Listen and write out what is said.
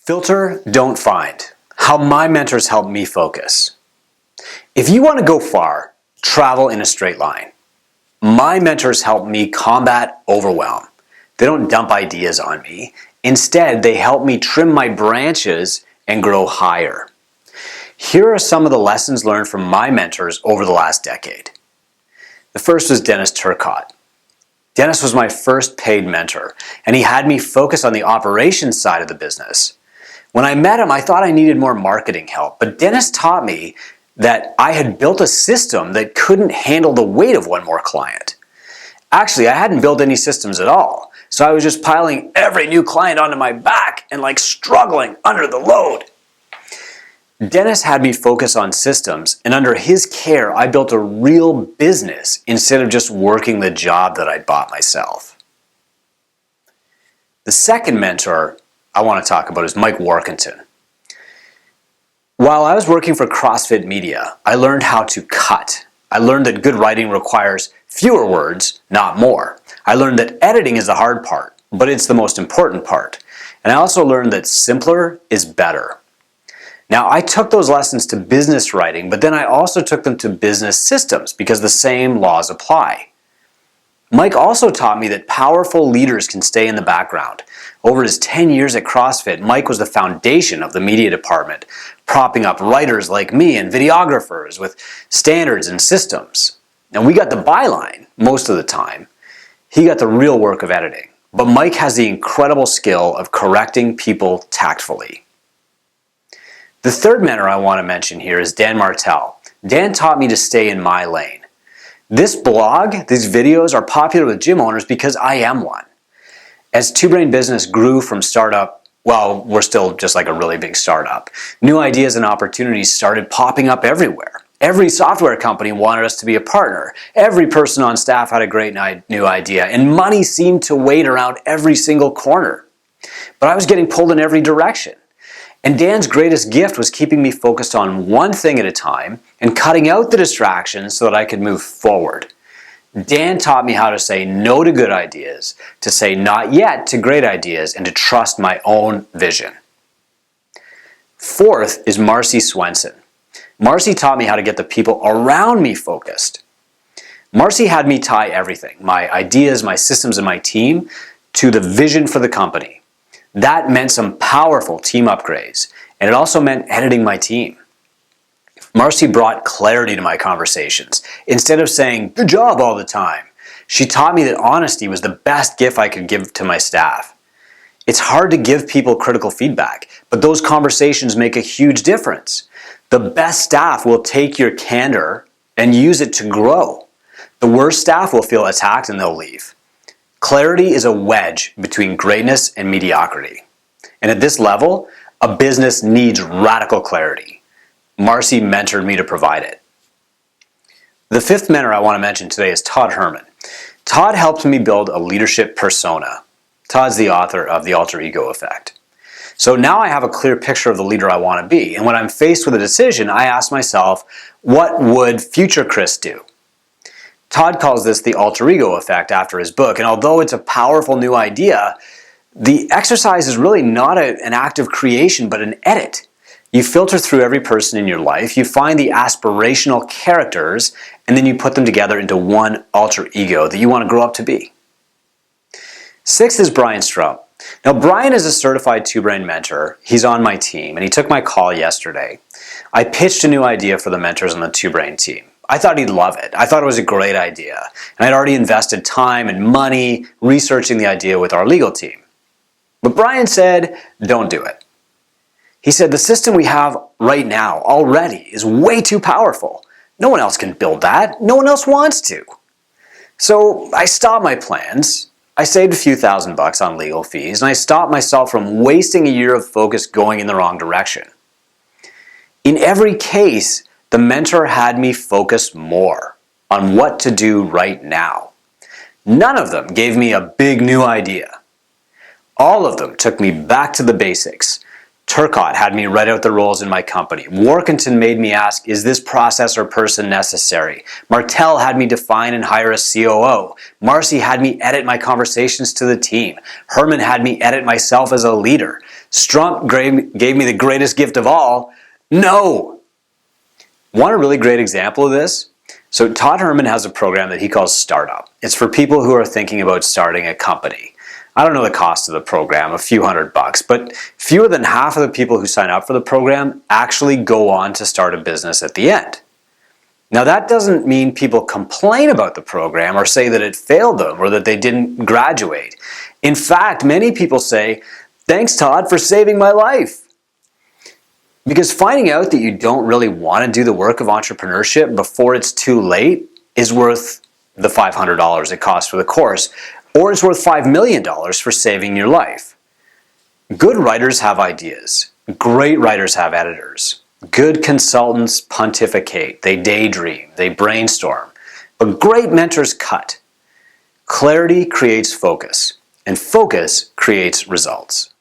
Filter, don't find. How my mentors helped me focus. If you want to go far, travel in a straight line. My mentors help me combat overwhelm. They don't dump ideas on me. Instead, they help me trim my branches and grow higher. Here are some of the lessons learned from my mentors over the last decade. The first was Dennis Turcotte. Dennis was my first paid mentor, and he had me focus on the operations side of the business. When I met him, I thought I needed more marketing help, but Dennis taught me that I had built a system that couldn't handle the weight of one more client. Actually, I hadn't built any systems at all, so I was just piling every new client onto my back and struggling under the load. Dennis had me focus on systems, and under his care, I built a real business instead of just working the job that I'd bought myself. The second mentor I want to talk about is Mike Warkentin. While I was working for CrossFit Media, I learned how to cut. I learned that good writing requires fewer words, not more. I learned that editing is the hard part, but it's the most important part. And I also learned that simpler is better. Now, I took those lessons to business writing, but then I also took them to business systems because the same laws apply. Mike also taught me that powerful leaders can stay in the background. Over his 10 years at CrossFit, Mike was the foundation of the media department, propping up writers like me and videographers with standards and systems. And we got the byline most of the time. He got the real work of editing. But Mike has the incredible skill of correcting people tactfully. The third mentor I want to mention here is Dan Martell. Dan taught me to stay in my lane. This blog, these videos are popular with gym owners because I am one. As Two Brain Business grew from startup, well, we're still just like a really big startup, new ideas and opportunities started popping up everywhere. Every software company wanted us to be a partner. Every person on staff had a great new idea, and money seemed to wait around every single corner. But I was getting pulled in every direction. And Dan's greatest gift was keeping me focused on one thing at a time and cutting out the distractions so that I could move forward. Dan taught me how to say no to good ideas, to say not yet to great ideas, and to trust my own vision. Fourth is Marissa Swenson. Marcy taught me how to get the people around me focused. Marcy had me tie everything, my ideas, my systems, and my team, to the vision for the company. That meant some powerful team upgrades, and it also meant editing my team. Marcy brought clarity to my conversations. Instead of saying, "good job" all the time, she taught me that honesty was the best gift I could give to my staff. It's hard to give people critical feedback, but those conversations make a huge difference. The best staff will take your candor and use it to grow. The worst staff will feel attacked and they'll leave. Clarity is a wedge between greatness and mediocrity. And at this level, a business needs radical clarity. Marcy mentored me to provide it. The fifth mentor I want to mention today is Todd Herman. Todd helped me build a leadership persona. Todd's the author of The Alter Ego Effect. So now I have a clear picture of the leader I want to be. And when I'm faced with a decision, I ask myself, what would future Chris do? Todd calls this the alter ego effect after his book, and although it's a powerful new idea, the exercise is really not an act of creation, but an edit. You filter through every person in your life, you find the aspirational characters, and then you put them together into one alter ego that you want to grow up to be. Sixth is Bryan Stroh. Now, Bryan is a certified two-brain mentor. He's on my team, and he took my call yesterday. I pitched a new idea for the mentors on the two-brain team. I thought he'd love it. I thought it was a great idea. And I'd already invested time and money researching the idea with our legal team. But Bryan said, don't do it. He said, the system we have right now already is way too powerful. No one else can build that. No one else wants to. So I stopped my plans. I saved a few $1,000 on legal fees, and I stopped myself from wasting a year of focus going in the wrong direction. In every case, the mentor had me focus more on what to do right now. None of them gave me a big new idea. All of them took me back to the basics. Turcotte had me write out the roles in my company. Warkentin made me ask, is this process or person necessary? Martell had me define and hire a COO. Marcy had me edit my conversations to the team. Herman had me edit myself as a leader. Strump gave me the greatest gift of all. No! Want a really great example of this? So Todd Herman has a program that he calls Startup. It's for people who are thinking about starting a company. I don't know the cost of the program, a few $100, but fewer than half of the people who sign up for the program actually go on to start a business at the end. Now that doesn't mean people complain about the program or say that it failed them or that they didn't graduate. In fact, many people say, "Thanks, Todd, for saving my life." Because finding out that you don't really want to do the work of entrepreneurship before it's too late is worth the $500 it costs for the course, or it's worth $5 million for saving your life. Good writers have ideas. Great writers have editors. Good consultants pontificate. They daydream. They brainstorm. But great mentors cut. Clarity creates focus, and focus creates results.